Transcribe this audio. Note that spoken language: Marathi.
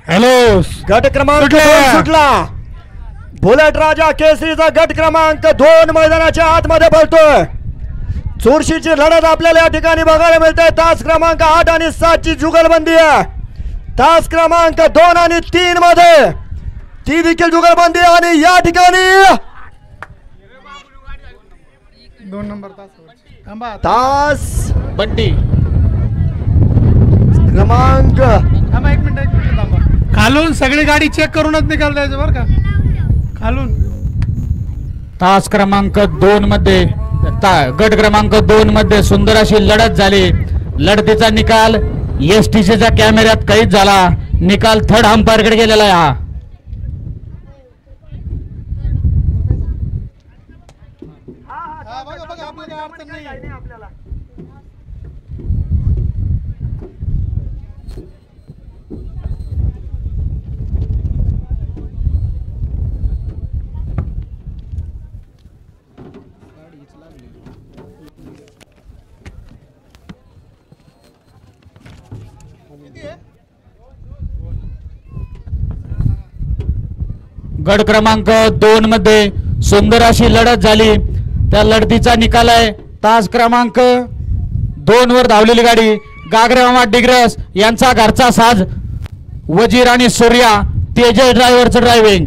हॅलो गट क्रमांक 2 सुटला। बुलेट राजा केसरीचा गट क्रमांक 2 मैदानाच्या आतमध्ये बोलतोय। चुरशीची लढत आपल्याला या ठिकाणी बघायला मिळते। तास क्रमांक 8 आणि 7 ची जुगलबंदी आहे। तास क्रमांक 2 आणि 3 मध्ये ती देखील जुगलबंदी आणि या ठिकाणी 2 नंबर तास बंटी क्रमांक एक मिनिट थांबा। खालून सगळी गाडी चेक करूनच निकाल द्यायचं बरं का। खालून तास क्रमांक 2 मध्ये गट क्रमांक 2 मध्ये सुंदर अशी लढत झाली। लढतीचा निकाल एसटीसीच्या कॅमेऱ्यात कैद झाला। निकाल थर्ड अंपायरकडे गेलेला आहे। हा गट क्रमांक 2 मध्ये सुंदर अशी लढत झाली। त्या लढतीचा निकाल आहे तास क्रमांक 2 वर धावलेली गाडी गागरेमामा डिग्रस यांचा घरचा साज वजीर आणि सूर्या तेजस ड्रायव्हरचं ड्रायव्हिंग।